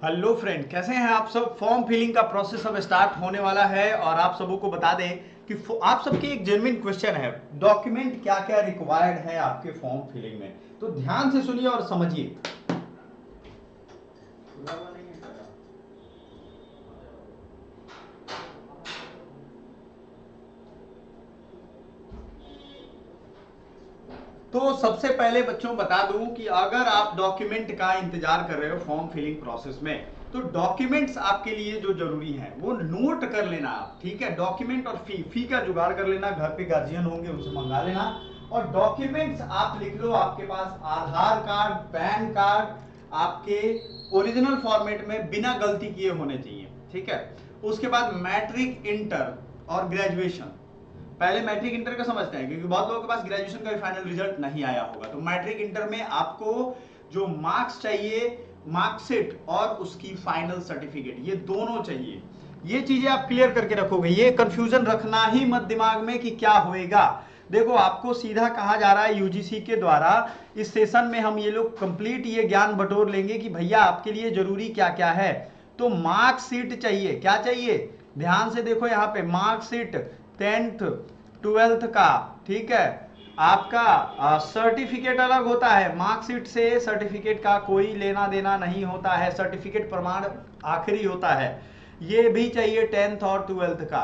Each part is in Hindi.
हेलो फ्रेंड, कैसे हैं आप सब। फॉर्म फिलिंग का प्रोसेस अब स्टार्ट होने वाला है और आप सबों को बता दें कि आप सबके एक जेन्युइन क्वेश्चन है, डॉक्यूमेंट क्या क्या रिक्वायर्ड है आपके फॉर्म फिलिंग में। तो ध्यान से सुनिए और समझिए। तो सबसे पहले बच्चों बता दूं कि अगर आप डॉक्यूमेंट का इंतजार कर रहे हो फॉर्म फिलिंग प्रोसेस में, तो डॉक्यूमेंट्स आपके लिए जो जरूरी हैं वो नोट कर लेना आप। ठीक है, डॉक्यूमेंट और फी का जुगाड़ कर लेना, घर पे गार्जियन होंगे उनसे मंगा लेना। और डॉक्यूमेंट्स आप लिख लो, आपके पास आधार कार्ड, पैन कार्ड आपके ओरिजिनल फॉर्मेट में बिना गलती किए होने चाहिए। ठीक है, उसके बाद मैट्रिक, इंटर और ग्रेजुएशन। पहले मैट्रिक इंटर का समझते हैं, क्योंकि बहुत लोगों के पास ग्रेजुएशन का भी फाइनल रिजल्ट नहीं आया होगा। तो मैट्रिक इंटर में आपको जो मार्क्स चाहिए, मार्कशीट और उसकी फाइनल सर्टिफिकेट, ये दोनों चाहिए। ये चीजें आप क्लियर करके रखोगे, ये कंफ्यूजन रखना ही मत दिमाग में कि क्या होएगा। देखो, आपको सीधा कहा जा रहा है यूजीसी के द्वारा, इस सेशन में हम ये लोग कंप्लीट ये ज्ञान बटोर लेंगे कि भैया आपके लिए जरूरी क्या क्या है। तो मार्कशीट चाहिए, क्या चाहिए, ध्यान से देखो यहाँ पे, मार्कशीट 10th 12th का। ठीक है, आपका सर्टिफिकेट अलग होता है, मार्कशीट से सर्टिफिकेट का कोई लेना देना नहीं होता है, सर्टिफिकेट प्रमाण आखिरी होता है। ये भी चाहिए 10th और 12th का।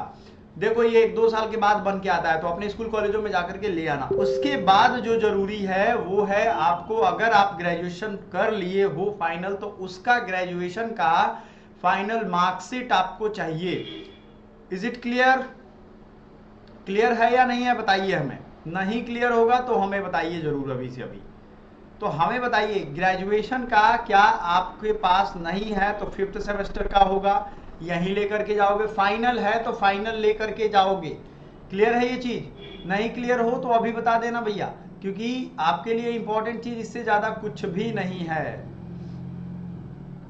देखो, ये 1-2 साल के बाद बन के आता है, तो अपने स्कूल कॉलेजों में जाकर के ले आना। उसके बाद जो जरूरी है वो है आपको, अगर आप ग्रेजुएशन कर लिए हो फाइनल, तो उसका ग्रेजुएशन का फाइनल मार्कशीट आपको चाहिए। Is it clear? क्लियर है या नहीं है, बताइए हमें। नहीं क्लियर होगा तो हमें बताइए जरूर अभी से अभी। तो हमें बताइए, ग्रेजुएशन का क्या आपके पास नहीं है तो 5th सेमेस्टर का होगा, यहीं लेकर के जाओगे। फाइनल है तो फाइनल लेकर के जाओगे। क्लियर है ये चीज? नहीं क्लियर हो तो अभी बता देना भैया, क्योंकि आपके लिए इंपॉर्टेंट चीज इससे ज्यादा कुछ भी नहीं है।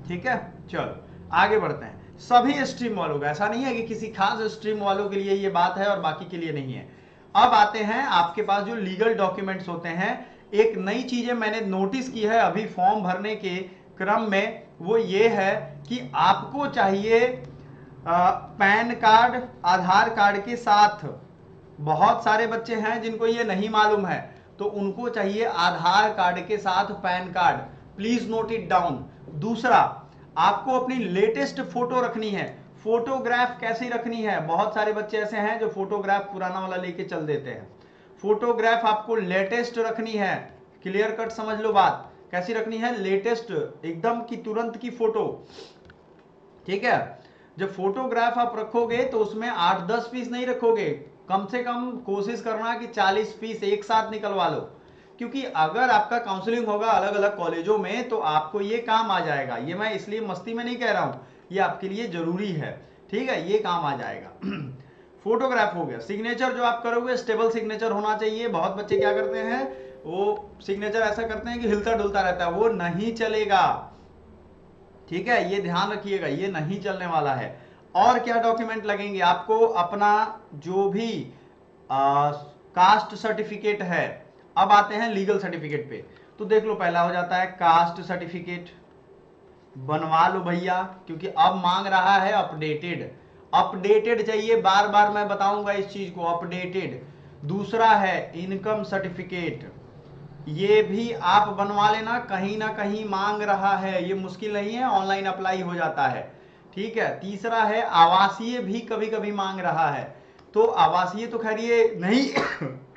ठीक है, चलो आगे बढ़ते हैं। सभी स्ट्रीम वालों का, ऐसा नहीं है कि किसी खास स्ट्रीम वालों के लिए ये बात है और बाकी के लिए नहीं है। अब आते हैं आपके पास जो लीगल डॉक्यूमेंट्स होते हैं। एक नई चीजें मैंने नोटिस की है अभी फॉर्म भरने के क्रम में, वो ये है कि आपको चाहिए पैन कार्ड आधार कार्ड के साथ। बहुत सारे बच्चे हैं जिनको ये नहीं मालूम है, तो उनको चाहिए आधार कार्ड के साथ pan card. Please note it down. दूसरा, आपको अपनी लेटेस्ट फोटो रखनी है। फोटोग्राफ कैसी रखनी है, बहुत सारे बच्चे ऐसे हैं जो फोटोग्राफ पुराना वाला लेके चल देते हैं। फोटोग्राफ आपको लेटेस्ट रखनी है। क्लियर कट समझ लो बात, कैसी रखनी है, लेटेस्ट, एकदम की तुरंत की फोटो। ठीक है, जब फोटोग्राफ आप रखोगे तो उसमें 8-10 पीस नहीं रखोगे, कम से कम कोशिश करना कि 40 पीस एक साथ निकलवा लो। क्योंकि अगर आपका काउंसलिंग होगा अलग अलग कॉलेजों में तो आपको ये काम आ जाएगा। ये मैं इसलिए मस्ती में नहीं कह रहा हूं, ये आपके लिए जरूरी है। ठीक है, ये काम आ जाएगा। फोटोग्राफ हो गया। सिग्नेचर जो आप करोगे स्टेबल सिग्नेचर होना चाहिए। बहुत बच्चे क्या करते हैं, वो सिग्नेचर ऐसा करते हैं कि हिलता डुलता रहता है, वो नहीं चलेगा। ठीक है, ये ध्यान रखिएगा, ये नहीं चलने वाला है। और क्या डॉक्यूमेंट लगेंगे आपको, अपना जो भी कास्ट सर्टिफिकेट है। अब आते हैं लीगल सर्टिफिकेट पे। तो देख लो, पहला हो जाता है कास्ट सर्टिफिकेट, बनवा लो भैया, क्योंकि अब मांग रहा है अपडेटेड। अपडेटेड चाहिए, बार बार मैं बताऊंगा इस चीज को, अपडेटेड। दूसरा है इनकम सर्टिफिकेट, ये भी आप बनवा लेना, कहीं ना कहीं मांग रहा है, ये मुश्किल नहीं है, ऑनलाइन अप्लाई हो जाता है। ठीक है, तीसरा है आवासीय, भी कभी कभी मांग रहा है। तो आवासीय तो खैर ये नहीं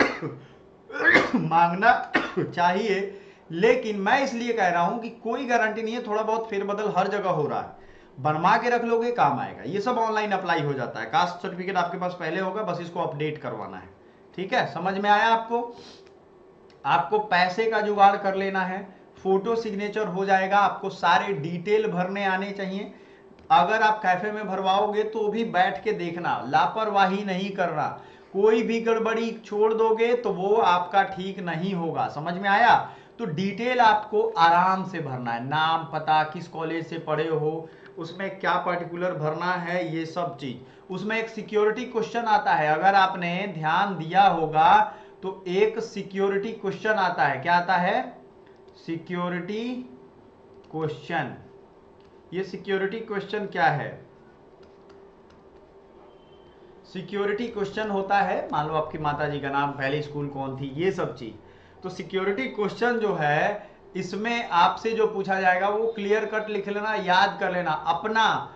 मांगना चाहिए, लेकिन मैं इसलिए कह रहा हूं कि कोई गारंटी नहीं है, थोड़ा बहुत फेरबदल हर जगह हो रहा है। बनवा के रख लोगे, काम आएगा। ये सब ऑनलाइन अप्लाई हो जाता है। कास्ट सर्टिफिकेट आपके पास पहले होगा, बस इसको अपडेट करवाना है। ठीक है, समझ में आया आपको? आपको पैसे का जुगाड़ कर लेना है। फोटो सिग्नेचर हो जाएगा, आपको सारे डिटेल भरने आने चाहिए। अगर आप कैफे में भरवाओगे तो भी बैठ के देखना, लापरवाही नहीं करना। कोई भी गड़बड़ी छोड़ दोगे तो वो आपका ठीक नहीं होगा। समझ में आया? तो डिटेल आपको आराम से भरना है, नाम, पता, किस कॉलेज से पढ़े हो, उसमें क्या पर्टिकुलर भरना है, ये सब चीज। उसमें एक सिक्योरिटी क्वेश्चन आता है, अगर आपने ध्यान दिया होगा तो एक सिक्योरिटी क्वेश्चन आता है। क्या आता है? Security question. ये सिक्योरिटी क्वेश्चन क्या है? सिक्योरिटी क्वेश्चन होता है, मान लो आपकी माता जी का नाम, पहले स्कूल कौन थी, ये सब चीज। तो सिक्योरिटी क्वेश्चन जो है इसमें आपसे जो पूछा जाएगा वो क्लियर कट लिख लेना, याद कर लेना। अपना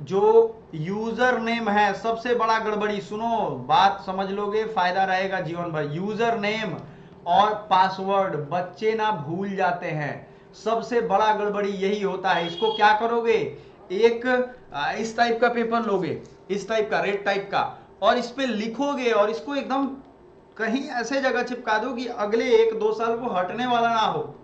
जो यूजर नेम है, सबसे बड़ा गड़बड़ी, सुनो बात समझ लोगे फायदा रहेगा जीवन भर। यूजर नेम और पासवर्ड बच्चे ना भूल जाते हैं, सबसे बड़ा गड़बड़ी यही होता है। इसको क्या करोगे, एक इस टाइप का पेपर लोगे, इस टाइप का रेड टाइप का, और इस पे लिखोगे और इसको एकदम कहीं ऐसे जगह चिपका दो कि अगले 1-2 साल वो हटने वाला ना हो।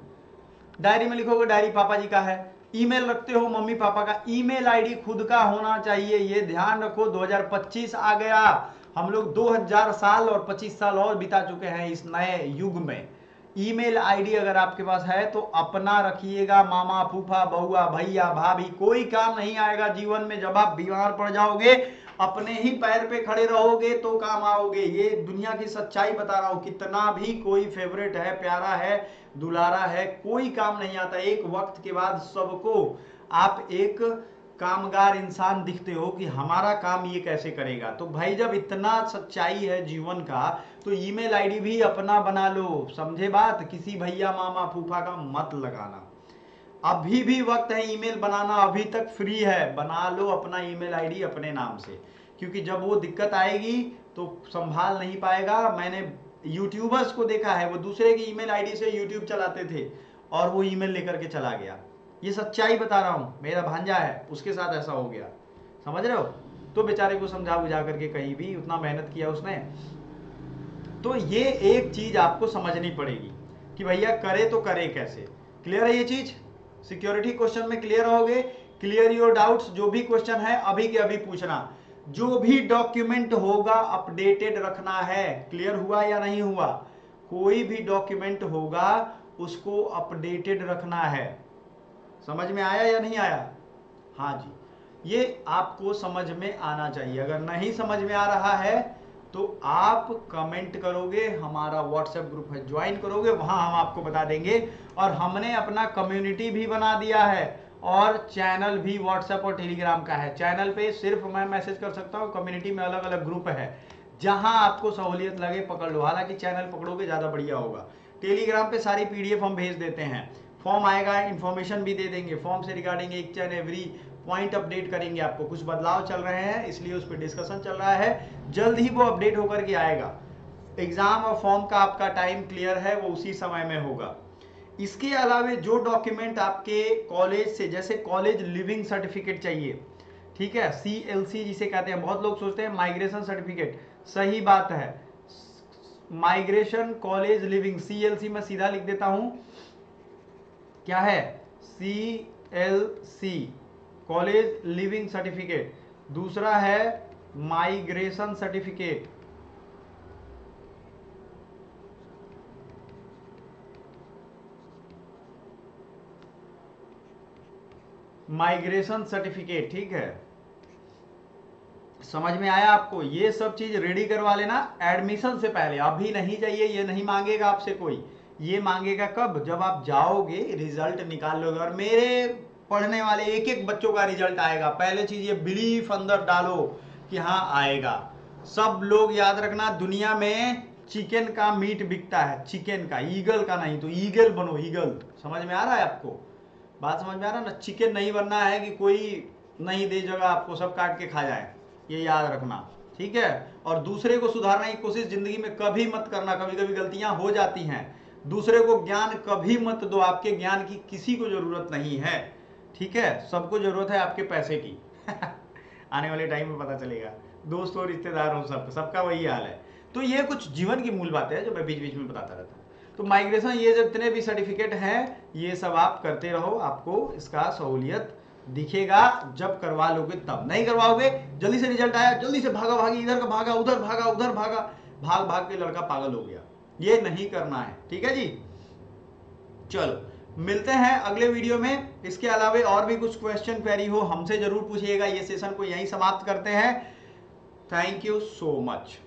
डायरी में लिखोगे डायरी पापा जी का है, ईमेल रखते हो मम्मी पापा का, ईमेल आईडी खुद का होना चाहिए, ये ध्यान रखो। 2025 आ गया, हम लोग 2000 साल और 25 साल और बिता चुके हैं इस नए युग में। ईमेल आईडी अगर आपके पास है तो अपना रखिएगा, मामा फूफा बहुआ भैया भाभी कोई काम नहीं आएगा जीवन में। जब आप बीमार पड़ जाओगे अपने ही पैर पे खड़े रहोगे तो काम आओगे। ये दुनिया की सच्चाई बता रहा हूं, कितना भी कोई फेवरेट है, प्यारा है, दुलारा है, कोई काम नहीं आता। एक वक्त के बाद सबको आप एक कामगार इंसान दिखते हो कि हमारा काम ये कैसे करेगा। तो भाई जब इतना सच्चाई है जीवन का तो ईमेल आईडी भी अपना बना लो, समझे बात? किसी भैया मामा फूफा का मत लगाना। अभी भी वक्त है ईमेल बनाना, अभी तक फ्री है, बना लो अपना ईमेल आईडी अपने नाम से, क्योंकि जब वो दिक्कत आएगी तो संभाल नहीं पाएगा। मैंने यूट्यूबर्स को देखा है, वो दूसरे की ईमेल आईडी से यूट्यूब चलाते थे और वो ईमेल लेकर के चला गया। ये सच्चाई बता रहा हूं, मेरा भांजा है उसके साथ ऐसा हो गया, समझ रहे हो? तो बेचारे को समझा बुझा करके, कहीं भी उतना मेहनत किया उसने। तो ये एक चीज आपको समझनी पड़ेगी कि भैया करे तो करे कैसे। क्लियर है ये चीज? सिक्योरिटी क्वेश्चन में क्लियर रहोगे? Clear your doubts? जो भी क्वेश्चन है अभी के अभी पूछना। जो भी डॉक्यूमेंट होगा अपडेटेड रखना है। क्लियर हुआ या नहीं हुआ? कोई भी डॉक्यूमेंट होगा उसको अपडेटेड रखना है। समझ में आया या नहीं आया? हाँ जी, ये आपको समझ में आना चाहिए। अगर नहीं समझ में आ रहा है तो आप कमेंट करोगे, हमारा व्हाट्सएप ग्रुप है ज्वाइन करोगे, वहां हम आपको बता देंगे। और हमने अपना कम्युनिटी भी बना दिया है और चैनल भी व्हाट्सएप और टेलीग्राम का है। चैनल पे सिर्फ मैं मैसेज कर सकता हूँ, कम्युनिटी में अलग अलग ग्रुप है, जहां आपको सहूलियत लगे पकड़ लो। हालांकि चैनल पकड़ोगे ज्यादा बढ़िया होगा। टेलीग्राम पे सारी पीडीएफ हम भेज देते हैं, फॉर्म आएगा, इंफॉर्मेशन भी दे देंगे, फॉर्म से regarding each and every point update करेंगे आपको। कुछ बदलाव चल रहे हैं इसलिए उस पर डिस्कशन चल रहा है, जल्द ही वो अपडेट होकर के आएगा। एग्जाम और फॉर्म का आपका टाइम क्लियर है, वो उसी समय में होगा। इसके अलावा जो डॉक्यूमेंट आपके कॉलेज से, जैसे कॉलेज लिविंग सर्टिफिकेट चाहिए, ठीक है, CLC जिसे कहते हैं, बहुत लोग सोचते हैं माइग्रेशन सर्टिफिकेट, सही बात है, माइग्रेशन कॉलेज लिविंग, CLC में सीधा लिख देता हूं, क्या है? CLC college leaving certificate. दूसरा है माइग्रेशन सर्टिफिकेट, माइग्रेशन सर्टिफिकेट, ठीक है, समझ में आया आपको? ये सब चीज रेडी करवा लेना एडमिशन से पहले, अभी नहीं चाहिए, ये नहीं मांगेगा आपसे कोई। ये मांगेगा कब? जब आप जाओगे रिजल्ट निकाल लोगे और मेरे पढ़ने वाले एक एक बच्चों का रिजल्ट आएगा। पहले चीज ये बिलीफ अंदर डालो कि हाँ आएगा। सब लोग याद रखना, दुनिया में चिकन का मीट बिकता है, चिकन का, ईगल का नहीं। तो ईगल बनो, ईगल। समझ में आ रहा है आपको? बात समझ में आ रहा है ना? चिकन नहीं बनना है कि कोई नहीं दे जगह आपको सब काट के खा जाए, ये याद रखना, ठीक है? और दूसरे को सुधारने की कोशिश जिंदगी में कभी मत करना, कभी कभी गलतियां हो जाती हैं। दूसरे को ज्ञान कभी मत दो, आपके ज्ञान की किसी को जरूरत नहीं है, ठीक है? सबको जरूरत है आपके पैसे की आने वाले टाइम में पता चलेगा, दोस्त और रिश्तेदार हो, सबका वही हाल है। तो ये कुछ जीवन की मूल बातें हैं जो मैं बीच बीच में बताता रहता हूँ। तो माइग्रेशन, ये जितने भी सर्टिफिकेट हैं ये सब आप करते रहो, आपको इसका सहूलियत दिखेगा। जब करवा लोगे तब, नहीं करवाओगे, जल्दी से रिजल्ट आया, जल्दी से भागा भागी, इधर का भागा, उधर भागा, उधर भागा, भाग भाग के लड़का पागल हो गया। ये नहीं करना है, ठीक है जी? चलो मिलते हैं अगले वीडियो में। इसके अलावा और भी कुछ क्वेश्चन क्वेरी हो हमसे जरूर पूछिएगा। ये सेशन को यहीं समाप्त करते हैं। Thank you so much.